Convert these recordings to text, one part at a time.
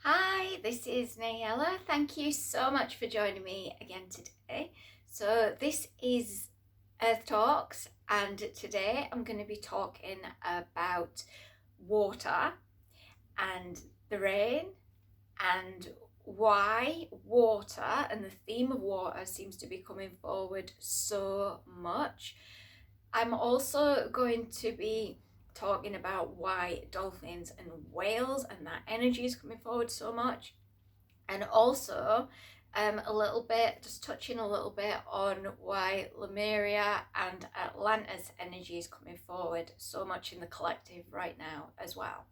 Hi, this is Nayalla. Thank you so much for joining me again today. So this is Earth Talks, and today I'm going to be talking about water and the rain and why water and the theme of water seems to be coming forward so much. I'm also going to be talking about why dolphins and whales and that energy is coming forward so much, and also a little bit, just touching a little bit on why Lemuria and Atlantis energy is coming forward so much in the collective right now as well.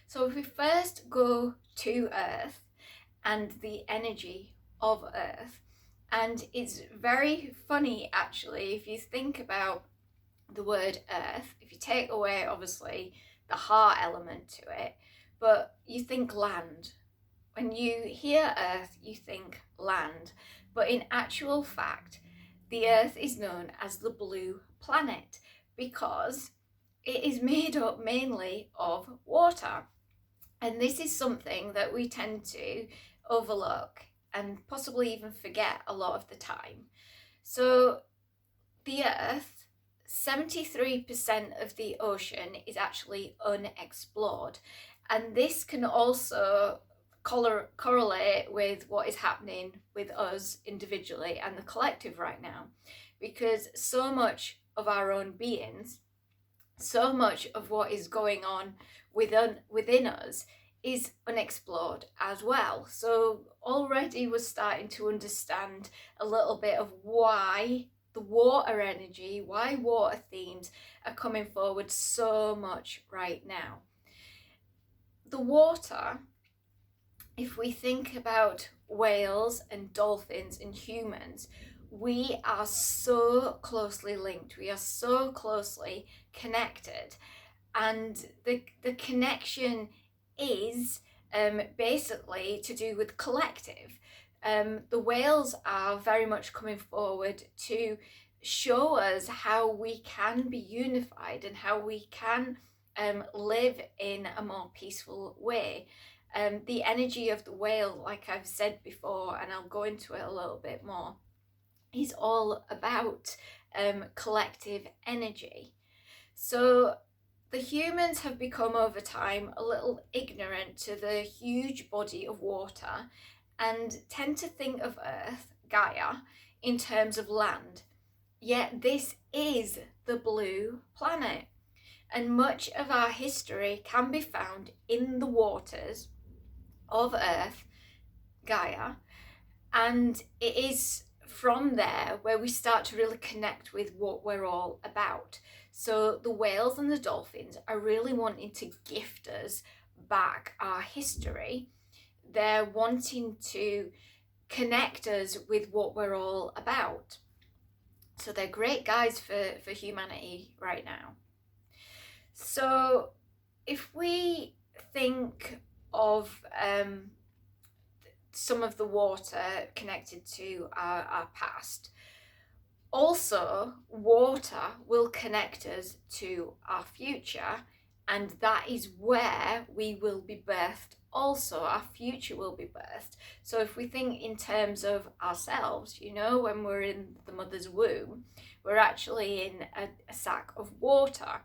So if we first go to Earth and the energy of Earth, and it's very funny actually if you think about the word earth, if you take away obviously the heart element to it, but you think land. When you hear earth, you think land. But in actual fact, the earth is known as the blue planet because it is made up mainly of water. And this is something that we tend to overlook and possibly even forget a lot of the time. So the earth, 73% of the ocean is actually unexplored, and this can also correlate with what is happening with us individually and the collective right now, because so much of our own beings, so much of what is going on within us is unexplored as well. So already we're starting to understand a little bit of why the water energy, why water themes are coming forward so much right now. The water, if we think about whales and dolphins and humans, we are so closely linked, we are so closely connected, and the connection is basically to do with collective. The whales are very much coming forward to show us how we can be unified and how we can live in a more peaceful way. The energy of the whale, like I've said before, and I'll go into it a little bit more, is all about collective energy. So the humans have become over time a little ignorant to the huge body of water and tend to think of Earth, Gaia, in terms of land. Yet this is the blue planet, and much of our history can be found in the waters of Earth, Gaia, and it is from there where we start to really connect with what we're all about. So the whales and the dolphins are really wanting to gift us back our history. They're wanting to connect us with what we're all about. So they're great guides for humanity right now. So if we think of some of the water connected to our past, also water will connect us to our future, and that is where we will be birthed. Also, our future will be birthed. So if we think in terms of ourselves, when we're in the mother's womb, we're actually in a sack of water.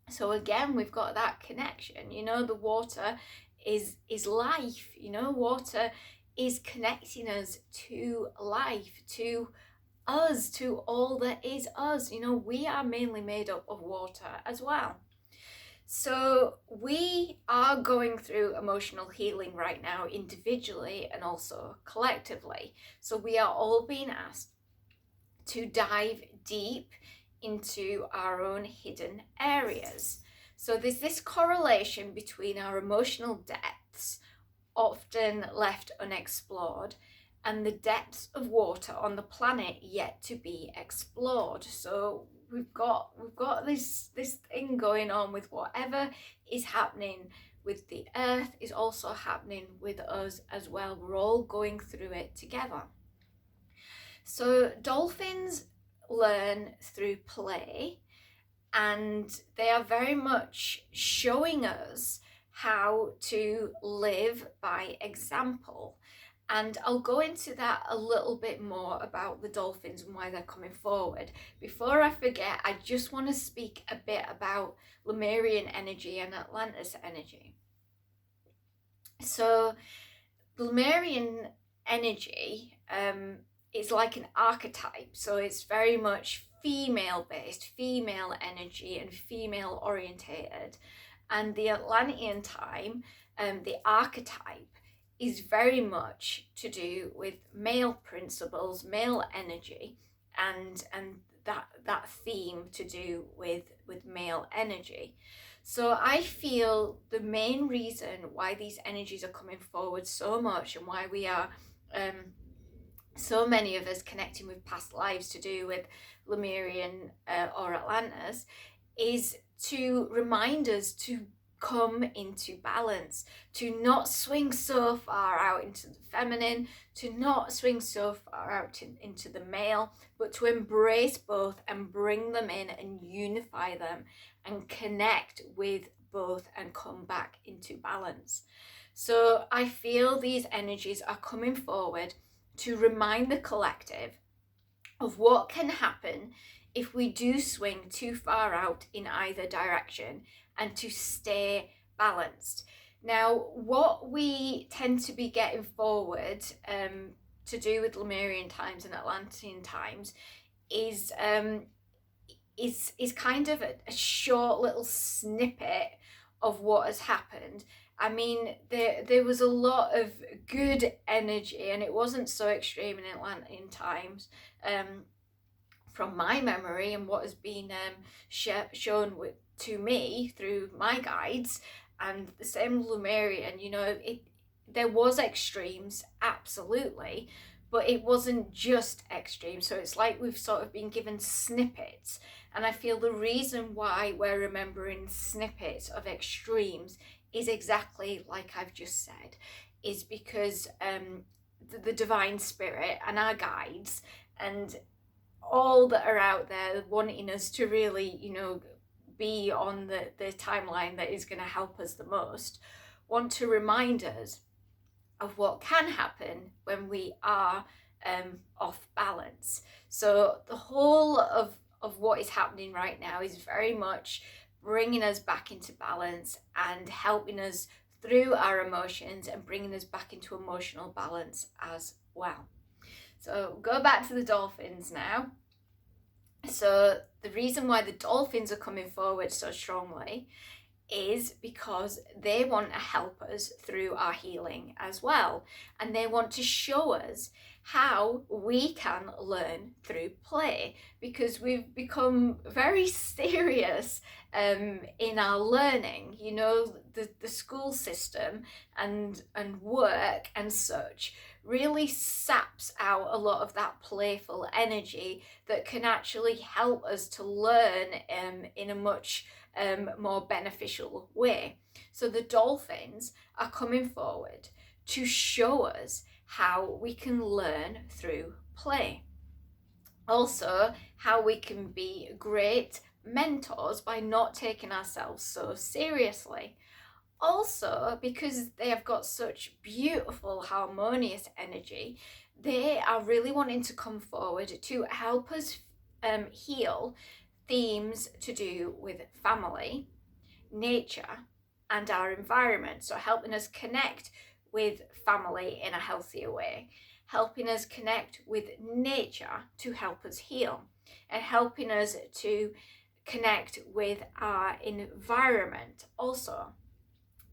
So again, we've got that connection. The water is life. Water is connecting us to life, to us, to all that is us. We are mainly made up of water as well. So we are going through emotional healing right now, individually and also collectively. So we are all being asked to dive deep into our own hidden areas. So there's this correlation between our emotional depths, often left unexplored, and the depths of water on the planet yet to be explored. So we've got this thing going on with whatever is happening with the earth is also happening with us as well. We're all going through it together. So dolphins learn through play, and they are very much showing us how to live by example. And I'll go into that a little bit more about the dolphins and why they're coming forward. Before I forget, I just want to speak a bit about Lemurian energy and Atlantis energy. So Lemurian energy is like an archetype. So it's very much female based, female energy and female orientated. And the Atlantean time, the archetype, is very much to do with male principles, male energy, and that theme to do with male energy. So I feel the main reason why these energies are coming forward so much, and why we are so many of us connecting with past lives to do with Lemurian or Atlantis, is to remind us to come into balance, to not swing so far out into the feminine, to not swing so far out into the male, but to embrace both and bring them in and unify them and connect with both and come back into balance. So I feel these energies are coming forward to remind the collective of what can happen if we do swing too far out in either direction, and to stay balanced. Now, what we tend to be getting forward to do with Lemurian times and Atlantean times is kind of a short little snippet of what has happened. I mean, there was a lot of good energy, and it wasn't so extreme in Atlantean times, from my memory and what has been shown to me through my guides. And the same Lemurian, there was extremes, absolutely, but it wasn't just extreme. So it's like we've sort of been given snippets. And I feel the reason why we're remembering snippets of extremes is exactly like I've just said, is because the divine spirit and our guides and all that are out there wanting us to really, be on the timeline that is going to help us the most, want to remind us of what can happen when we are off balance. So the whole of what is happening right now is very much bringing us back into balance and helping us through our emotions and bringing us back into emotional balance as well. So go back to the dolphins now. So the reason why the dolphins are coming forward so strongly is because they want to help us through our healing as well. And they want to show us how we can learn through play, because we've become very serious in our learning. The school system and work and such really saps out a lot of that playful energy that can actually help us to learn in a much more beneficial way. So the dolphins are coming forward to show us how we can learn through play. Also, how we can be great mentors by not taking ourselves so seriously. Also, because they have got such beautiful, harmonious energy, they are really wanting to come forward to help us heal themes to do with family, nature, and our environment. So helping us connect with family in a healthier way, helping us connect with nature to help us heal, and helping us to connect with our environment also.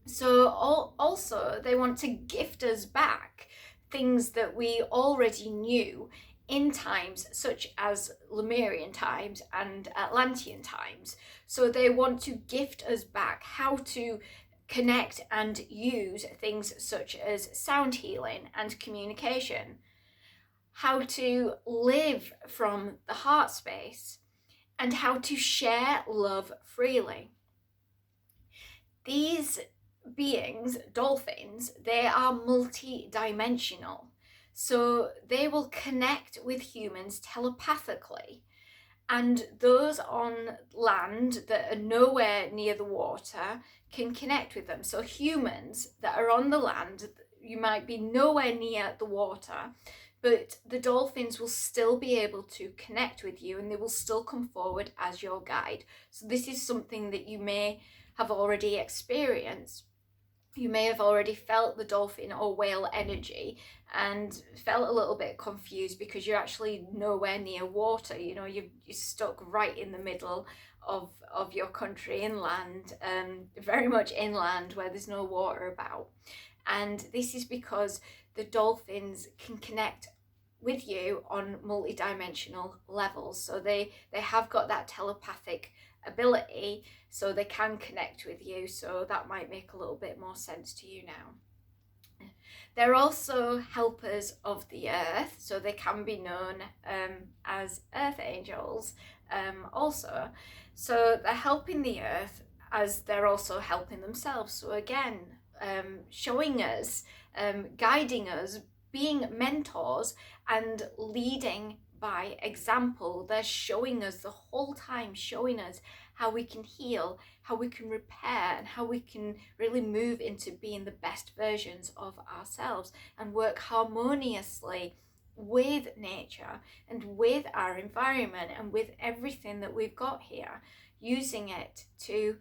So also they want to gift us back things that we already knew in times such as Lemurian times and Atlantean times. So they want to gift us back how to connect and use things such as sound healing and communication, how to live from the heart space, and how to share love freely. These beings, dolphins, they are multi-dimensional. So they will connect with humans telepathically, And those on land that are nowhere near the water can connect with them. So humans that are on the land, you might be nowhere near the water, but the dolphins will still be able to connect with you, and they will still come forward as your guide. So this is something that you may have already experienced. You may have already felt the dolphin or whale energy and felt a little bit confused because you're actually nowhere near water. You know, you're stuck right in the middle of your country, inland, very much inland, where there's no water about. And this is because the dolphins can connect with you on multi-dimensional levels. So they have got that telepathic ability, so they can connect with you. So that might make a little bit more sense to you now. They're also helpers of the earth, so they can be known as earth angels also. So they're helping the earth as they're also helping themselves. So again, showing us, guiding us, being mentors and leading by example. They're showing us the whole time, showing us how we can heal, how we can repair, and how we can really move into being the best versions of ourselves and work harmoniously with nature and with our environment and with everything that we've got here, using it to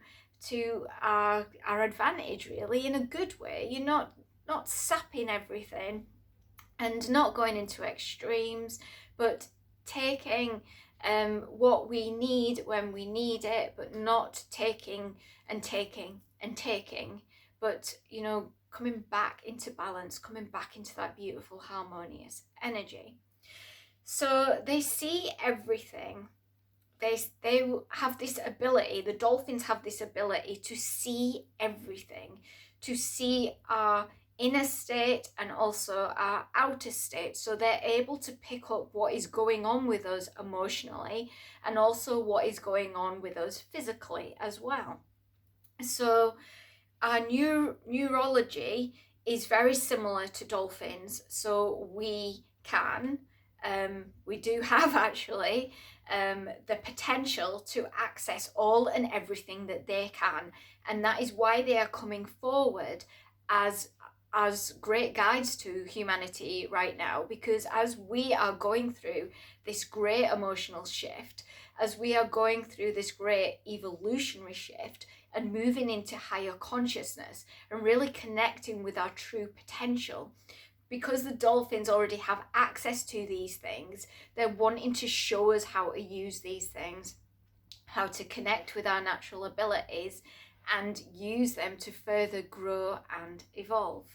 our advantage, really, in a good way. You're not sapping everything and not going into extremes, but taking what we need when we need it, but not taking and taking and taking, but, you know, coming back into balance, coming back into that beautiful, harmonious energy. So they see everything. They have this ability, the dolphins have this ability to see everything, to see our inner state and also our outer state. So they're able to pick up what is going on with us emotionally and also what is going on with us physically as well. So our neurology is very similar to dolphins. So we do have actually the potential to access all and everything that they can. And that is why they are coming forward as great guides to humanity right now, because as we are going through this great emotional shift, as we are going through this great evolutionary shift and moving into higher consciousness and really connecting with our true potential, because the dolphins already have access to these things, they're wanting to show us how to use these things, how to connect with our natural abilities and use them to further grow and evolve.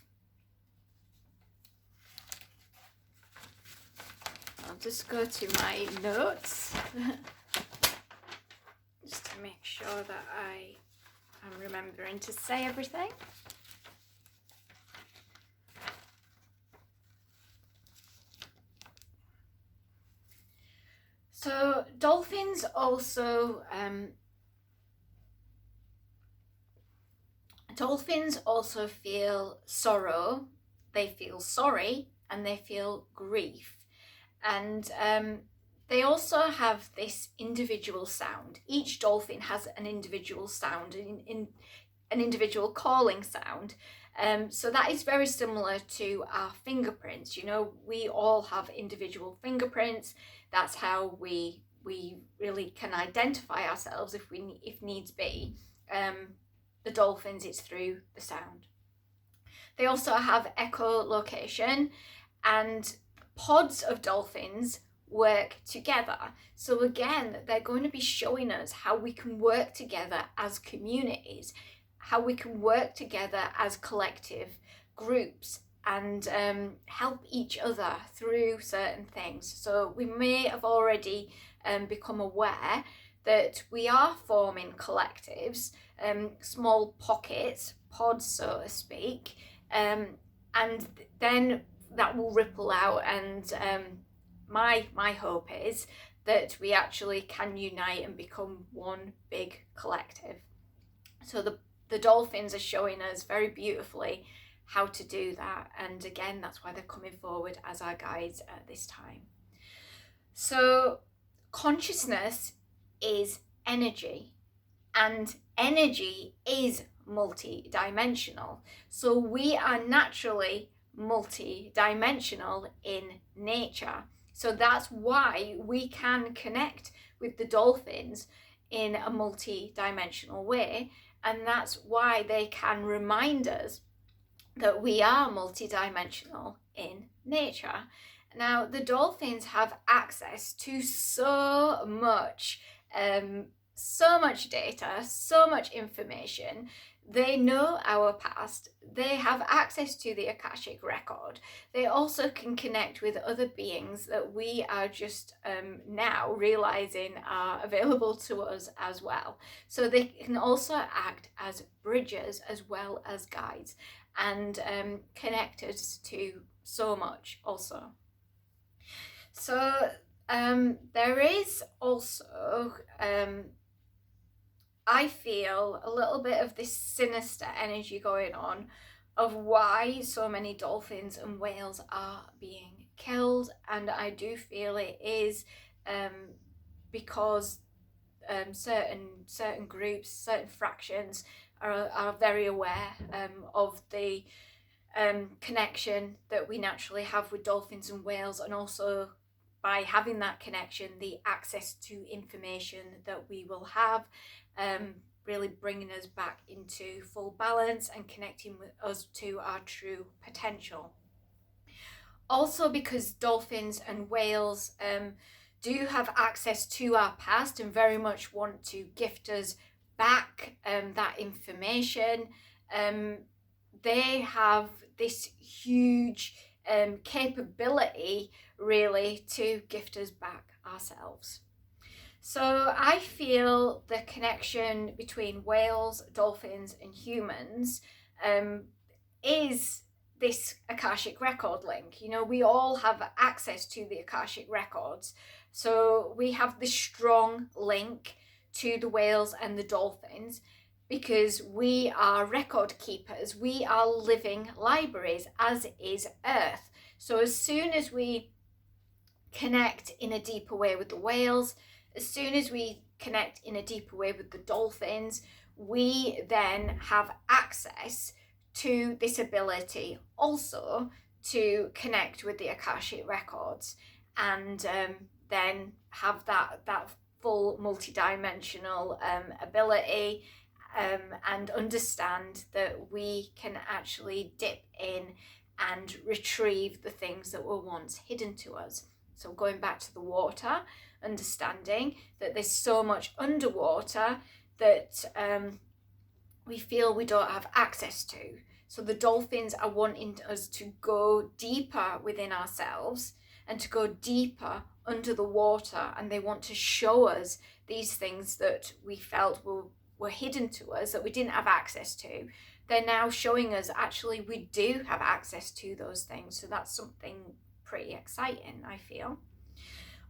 I'll just go to my notes just to make sure that I am remembering to say everything. So dolphins also feel sorrow, they feel sorry, and they feel grief. And they also have this individual sound. Each dolphin has an individual sound, in an individual calling sound. So that is very similar to our fingerprints. You know, we all have individual fingerprints. That's how we really can identify ourselves if needs be. The dolphins, it's through the sound. They also have echolocation, and pods of dolphins work together. So again, they're going to be showing us how we can work together as communities, how we can work together as collective groups and help each other through certain things. So we may have already become aware that we are forming collectives, small pockets, pods, so to speak, and then that will ripple out, and my hope is that we actually can unite and become one big collective. So the dolphins are showing us very beautifully how to do that, and again, that's why they're coming forward as our guides at this time. So consciousness is energy, and energy is multi-dimensional. So we are naturally multi-dimensional in nature. So that's why we can connect with the dolphins in a multi-dimensional way, and that's why they can remind us that we are multi-dimensional in nature. Now, the dolphins have access to so much data, so much information. They know our past. They have access to the Akashic record. They also can connect with other beings that we are just now realizing are available to us as well. So they can also act as bridges as well as guides, and connect us to so much also. So there is also, I feel, a little bit of this sinister energy going on of why so many dolphins and whales are being killed, and I do feel it is because certain groups, certain fractions are very aware of the connection that we naturally have with dolphins and whales, and also by having that connection, the access to information that we will have, really bringing us back into full balance and connecting with us to our true potential. Also, because dolphins and whales do have access to our past and very much want to gift us back that information, they have this huge capability really to gift us back ourselves. So I feel the connection between whales, dolphins and humans is this Akashic record link. You know, we all have access to the Akashic records. So we have this strong link to the whales and the dolphins because we are record keepers. We are living libraries, as is Earth. So as soon as we connect in a deeper way with the whales, as soon as we connect in a deeper way with the dolphins, we then have access to this ability also to connect with the Akashic records, and then have that full multi-dimensional ability, and understand that we can actually dip in and retrieve the things that were once hidden to us. So going back to the water, understanding that there's so much underwater that we feel we don't have access to. So the dolphins are wanting us to go deeper within ourselves and to go deeper under the water, and they want to show us these things that we felt were hidden to us, that we didn't have access to. They're now showing us actually we do have access to those things. So that's something pretty exciting, I feel.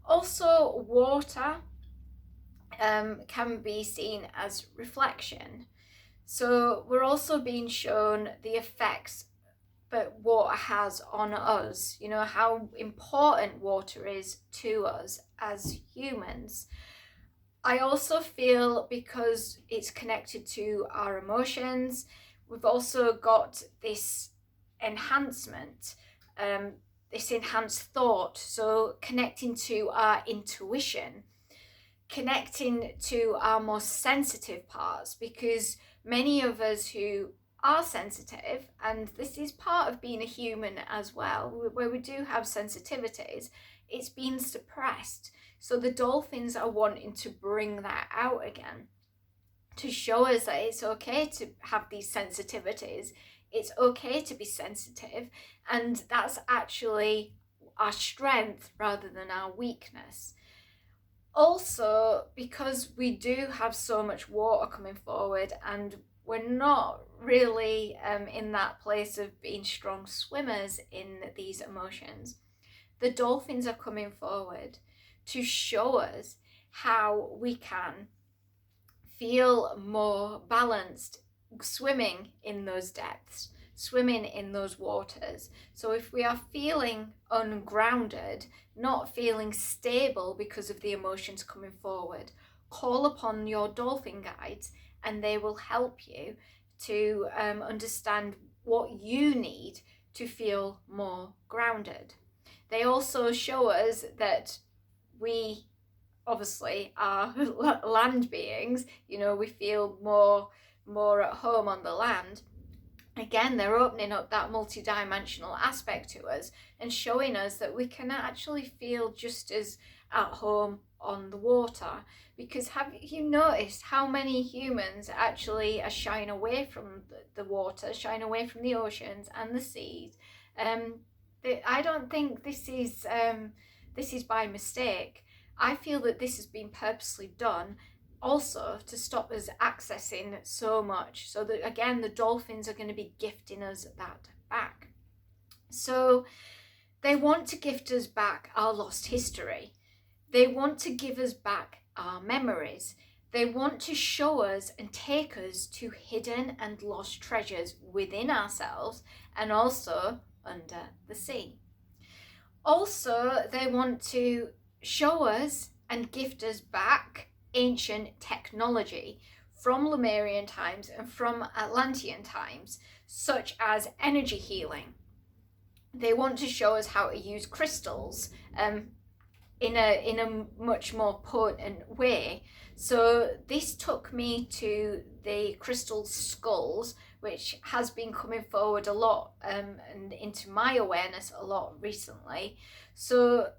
Also, water can be seen as reflection. So we're also being shown the effects that water has on us, you know, how important water is to us as humans. I also feel because it's connected to our emotions, we've also got this enhancement, this enhanced thought. So connecting to our intuition, connecting to our most sensitive parts, because many of us who are sensitive, and this is part of being a human as well, where we do have sensitivities, it's been suppressed. So the dolphins are wanting to bring that out again, to show us that it's okay to have these sensitivities, it's okay to be sensitive, and that's actually our strength rather than our weakness. Also, because we do have so much water coming forward and we're not really in that place of being strong swimmers in these emotions, the dolphins are coming forward to show us how we can feel more balanced swimming in those depths. swimming in those waters. So if we are feeling ungrounded, not feeling stable because of the emotions coming forward, call upon your dolphin guides and they will help you to understand what you need to feel more grounded. They also show us that we obviously are land beings, we feel more at home on the land. Again, they're opening up that multi-dimensional aspect to us and showing us that we can actually feel just as at home on the water. Because have you noticed how many humans actually are shying away from the water, shying away from the oceans and the seas? I don't think this is by mistake. I feel that this has been purposely done also to stop us accessing so much, so that again the dolphins are going to be gifting us that back. So they want to gift us back our lost history. They want to give us back our memories. They want to show us and take us to hidden and lost treasures within ourselves and also under the sea. Also, they want to show us and gift us back ancient technology from Lemurian times and from Atlantean times, such as energy healing. They want to show us how to use crystals in a much more potent way. So this took me to the crystal skulls, which has been coming forward a lot and into my awareness a lot recently. So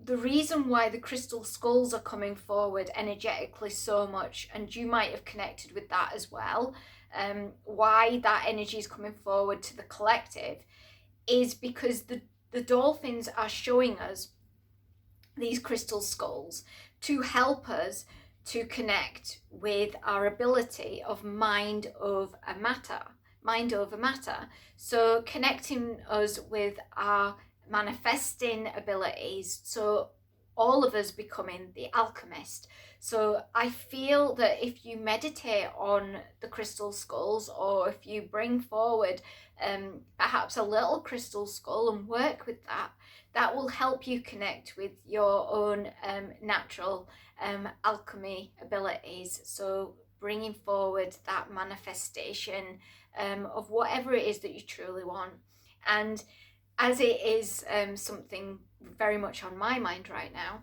the reason why the crystal skulls are coming forward energetically so much, and you might have connected with that as well, why that energy is coming forward to the collective, is because the dolphins are showing us these crystal skulls to help us to connect with our ability of mind over matter. So connecting us with our manifesting abilities, so all of us becoming the alchemist. So I feel that if you meditate on the crystal skulls, or if you bring forward perhaps a little crystal skull and work with that will help you connect with your own natural alchemy abilities. So bringing forward that manifestation of whatever it is that you truly want. And as it is something very much on my mind right now,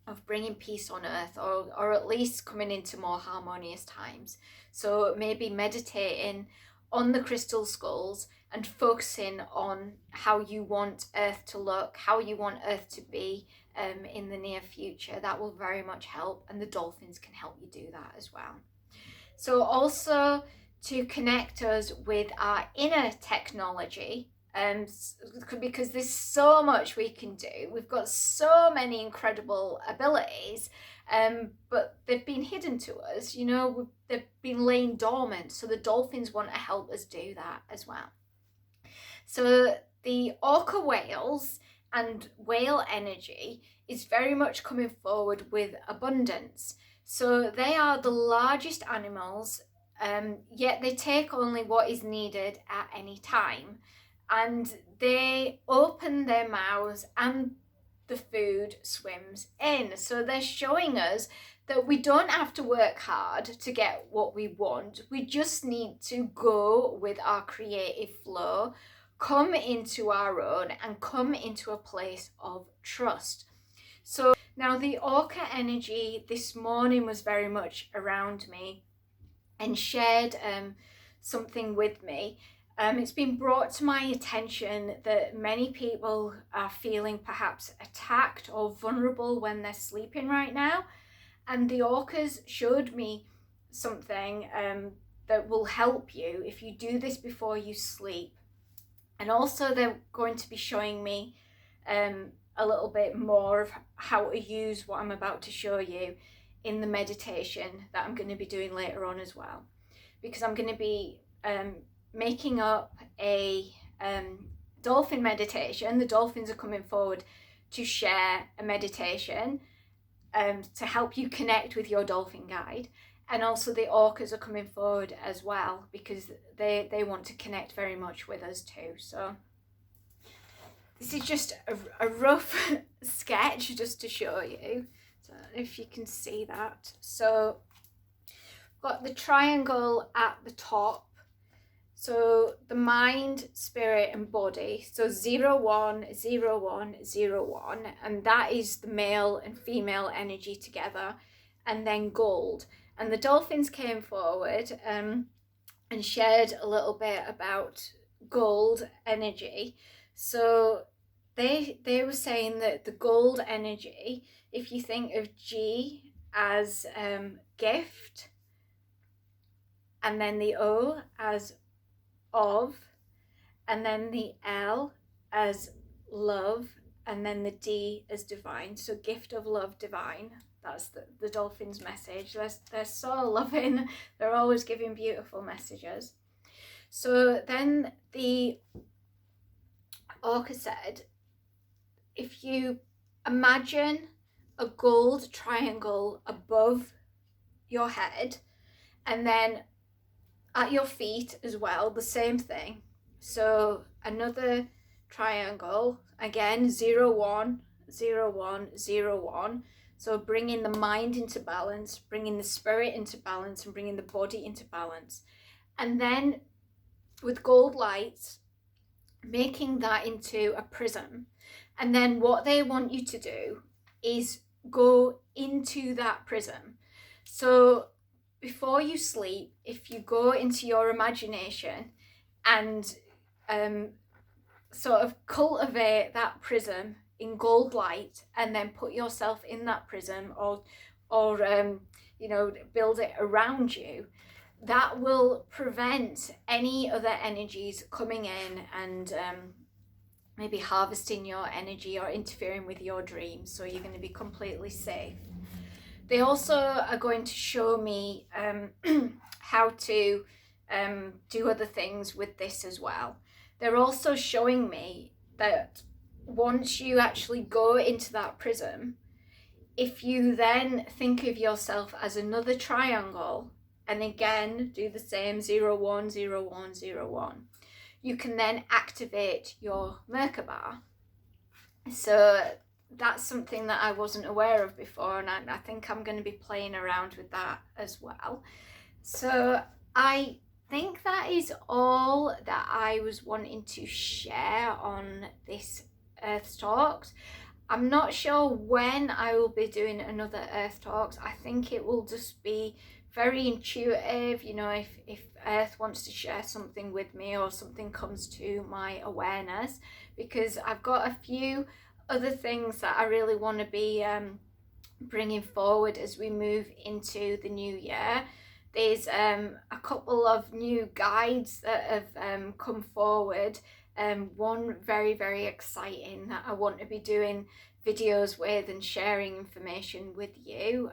of bringing peace on earth, or at least coming into more harmonious times. So maybe meditating on the crystal skulls and focusing on how you want earth to look, how you want earth to be in the near future. That will very much help, and the dolphins can help you do that as well. So also to connect us with our inner technology, because there's so much we can do. We've got so many incredible abilities, but they've been hidden to us, they've been laying dormant. So the dolphins want to help us do that as well. So the orca whales and whale energy is very much coming forward with abundance. So they are the largest animals, yet they take only what is needed at any time. And they open their mouths and the food swims in. So they're showing us that we don't have to work hard to get what we want. We just need to go with our creative flow, come into our own, and come into a place of trust. So now the orca energy this morning was very much around me and shared something with me. It's been brought to my attention that many people are feeling perhaps attacked or vulnerable when they're sleeping right now. And the orcas showed me something that will help you if you do this before you sleep. And also they're going to be showing me a little bit more of how to use what I'm about to show you in the meditation that I'm going to be doing later on as well. Because I'm going to be making up a dolphin meditation. The dolphins are coming forward to share a meditation to help you connect with your dolphin guide. And also the orcas are coming forward as well, because they want to connect very much with us too. So this is just a rough sketch just to show you. So if you can see that. So got the triangle at the top. So the mind, spirit and body. So 0, 1, 0, 1, 0, 1. And that is the male and female energy together. And then gold. And the dolphins came forward and shared a little bit about gold energy. So they were saying that the gold energy, if you think of G as gift, and then the O as of, and then the L as love, and then the D as divine. So gift of love, divine. That's the dolphins' message. They're so loving. They're always giving beautiful messages. So then the orca said, if you imagine a gold triangle above your head, and then at your feet as well, the same thing. So another triangle, again, 0, 1, 0, 1, 0, 1. So bringing the mind into balance, bringing the spirit into balance, and bringing the body into balance. And then with gold lights, making that into a prism. And then what they want you to do is go into that prism. So before you sleep, if you go into your imagination and sort of cultivate that prism in gold light, and then put yourself in that prism, or you know, build it around you, that will prevent any other energies coming in and maybe harvesting your energy or interfering with your dreams. So you're going to be completely safe. They also are going to show me how to do other things with this as well. They're also showing me that once you actually go into that prism, if you then think of yourself as another triangle, and again do the same 0, 1, 0, 1, 0, 1, you can then activate your Merkaba. So that's something that I wasn't aware of before, and I think I'm going to be playing around with that as well. So I think that is all that I was wanting to share on this Earth Talks. I'm not sure when I will be doing another Earth Talks. I think it will just be very intuitive, you know, if Earth wants to share something with me or something comes to my awareness, because I've got a few other things that I really want to be bringing forward as we move into the new year. There's a couple of new guides that have come forward. One very, very exciting that I want to be doing videos with and sharing information with you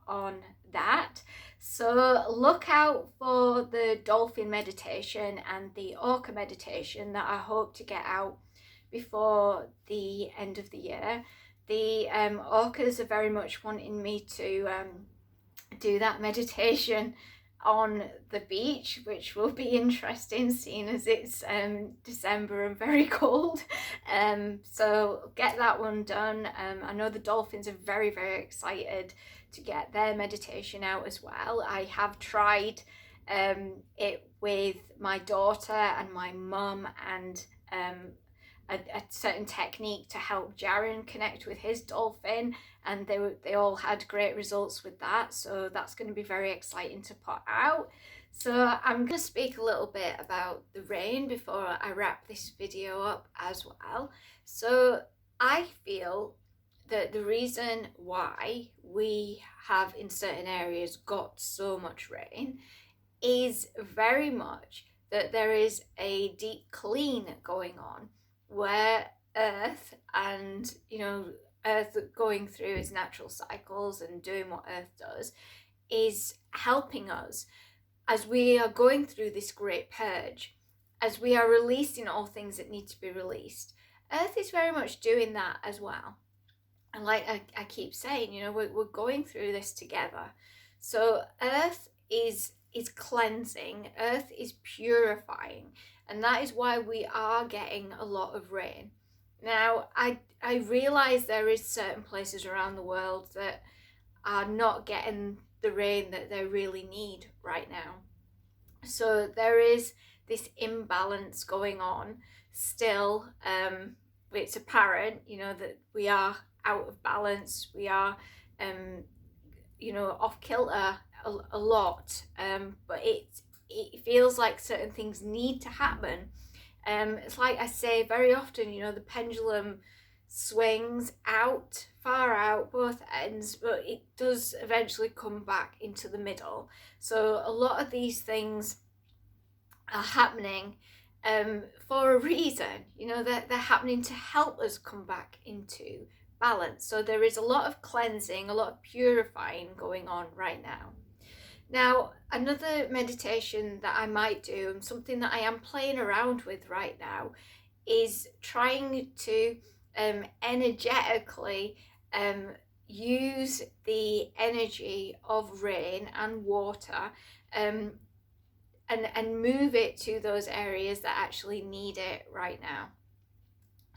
on that. So look out for the dolphin meditation and the orca meditation that I hope to get out before the end of the year. The orcas are very much wanting me to do that meditation on the beach, which will be interesting seeing as it's December and very cold. So get that one done. I know the dolphins are very, very excited to get their meditation out as well. I have tried it with my daughter and my mum, and a certain technique to help Jaron connect with his dolphin, and they all had great results with that. So that's going to be very exciting to put out. So I'm going to speak a little bit about the rain before I wrap this video up as well. So I feel that the reason why we have in certain areas got so much rain is very much that there is a deep clean going on, where Earth and, you know, Earth going through its natural cycles and doing what Earth does is helping us as we are going through this great purge, as we are releasing all things that need to be released. Earth is very much doing that as well. And like I keep saying, you know, we're going through this together. So earth is cleansing, earth is purifying, and that is why we are getting a lot of rain. Now, I realize there is certain places around the world that are not getting the rain that they really need right now. So there is this imbalance going on still. It's apparent, that we are out of balance. We are, off kilter a lot. But it feels like certain things need to happen. It's like I say very often, the pendulum swings out, far out, both ends, but it does eventually come back into the middle. So a lot of these things are happening for a reason. They're happening to help us come back into balance. So there is a lot of cleansing, a lot of purifying going on right now. Now, another meditation that I might do, and something that I am playing around with right now, is trying to energetically use the energy of rain and water and move it to those areas that actually need it right now.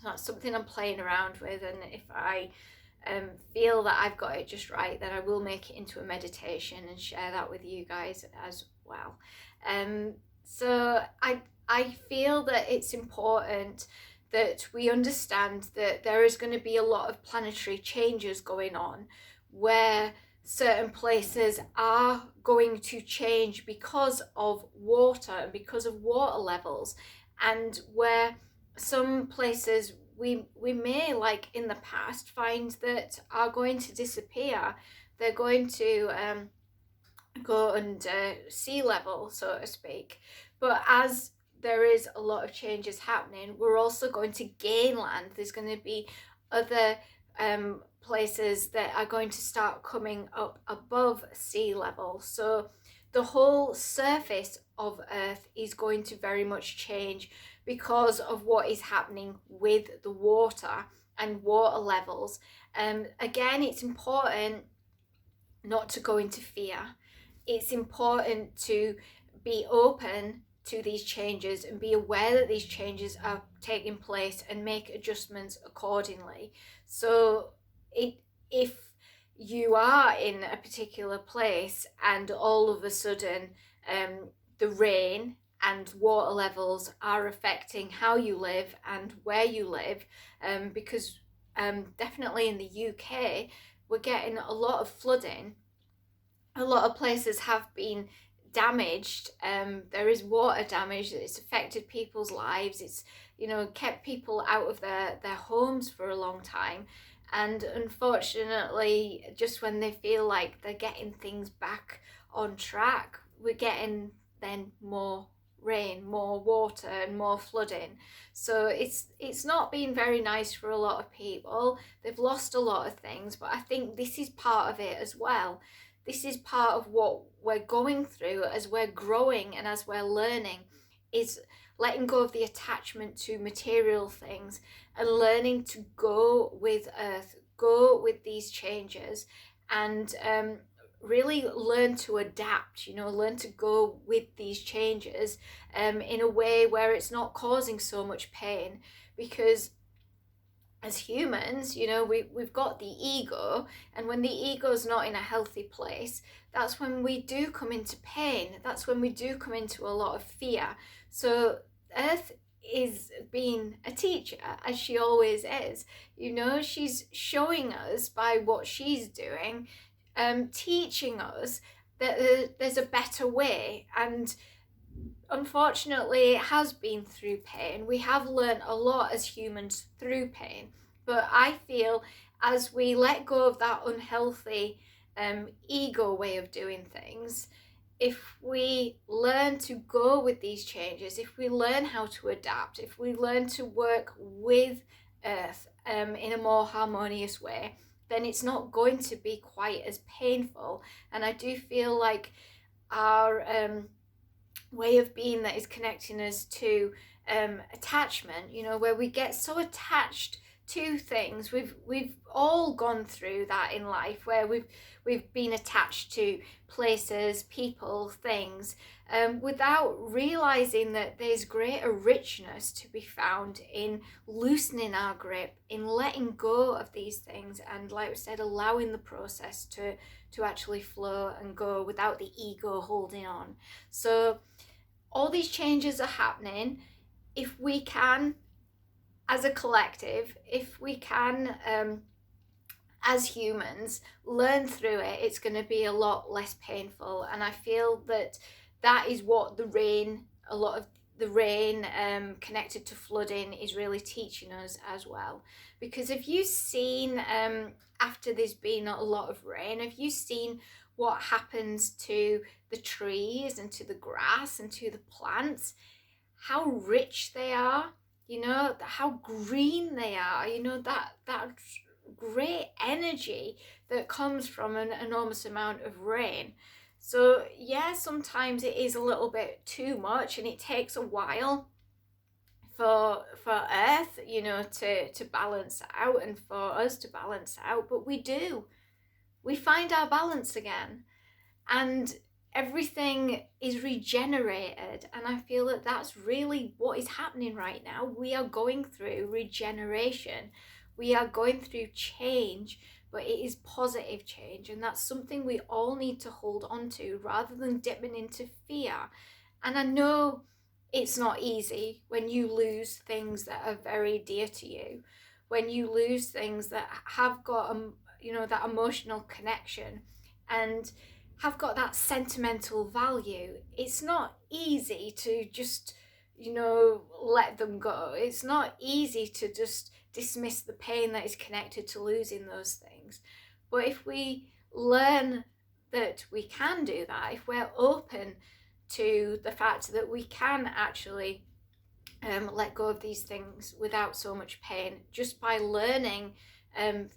So that's something I'm playing around with, and if I feel that I've got it just right, then I will make it into a meditation and share that with you guys as well. So I feel that it's important that we understand that there is going to be a lot of planetary changes going on, where certain places are going to change because of water and because of water levels, and where some places we may, like in the past, find that are going to disappear. They're going to go under sea level, so to speak. But as there is a lot of changes happening, we're also going to gain land. There's going to be other places that are going to start coming up above sea level. So the whole surface of Earth is going to very much change because of what is happening with the water and water levels. Again, it's important not to go into fear. It's important to be open to these changes and be aware that these changes are taking place and make adjustments accordingly. So if you are in a particular place and all of a sudden the rain and water levels are affecting how you live and where you live, because definitely in the UK we're getting a lot of flooding. A lot of places have been damaged. There is water damage. It's affected people's lives. It's kept people out of their homes for a long time. And unfortunately, just when they feel like they're getting things back on track, we're getting then more rain, more water, and more flooding. So it's not been very nice for a lot of people. They've lost a lot of things, but I think this is part of it as well. This is part of what we're going through as we're growing and as we're learning, is letting go of the attachment to material things and learning to go with Earth, go with these changes, and really learn to adapt, learn to go with these changes in a way where it's not causing so much pain. Because as humans, we've got the ego, and when the ego is not in a healthy place, that's when we do come into pain. That's when we do come into a lot of fear. So Earth is being a teacher, as she always is. She's showing us by what she's doing, teaching us that there's a better way. And unfortunately, it has been through pain. We have learned a lot as humans through pain. But I feel as we let go of that unhealthy ego way of doing things, if we learn to go with these changes, if we learn how to adapt, if we learn to work with Earth in a more harmonious way, then it's not going to be quite as painful. And I do feel like our way of being that is connecting us to attachment, where we get so attached two things. We've all gone through that in life, where we've been attached to places, people, things, without realizing that there's greater richness to be found in loosening our grip, in letting go of these things, and, like we said, allowing the process to actually flow and go without the ego holding on. So all these changes are happening. If we can, as a collective, if we can, as humans, learn through it, it's going to be a lot less painful. And I feel that that is what a lot of the rain connected to flooding is really teaching us as well. Because have you seen, after there's been a lot of rain, have you seen what happens to the trees and to the grass and to the plants? How rich they are, how green they are, that great energy that comes from an enormous amount of rain. So yeah, sometimes it is a little bit too much, and it takes a while for Earth, to balance out, and for us to balance out. But we find our balance again, and everything is regenerated. And I feel that that's really what is happening right now. We are going through regeneration, we are going through change, but it is positive change, and that's something we all need to hold on to rather than dipping into fear. And I know it's not easy when you lose things that are very dear to you, when you lose things that have got that emotional connection and have got that sentimental value. It's not easy to just let them go. It's not easy to just dismiss the pain that is connected to losing those things. But if we learn that we can do that, if we're open to the fact that we can actually let go of these things without so much pain, just by learning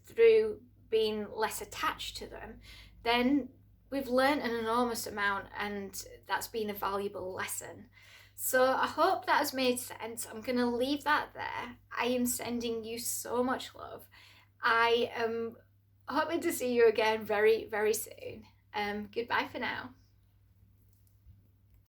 through being less attached to them, then we've learned an enormous amount, and that's been a valuable lesson. So I hope that has made sense. I'm going to leave that there. I am sending you so much love. I am hoping to see you again very, very soon. Goodbye for now.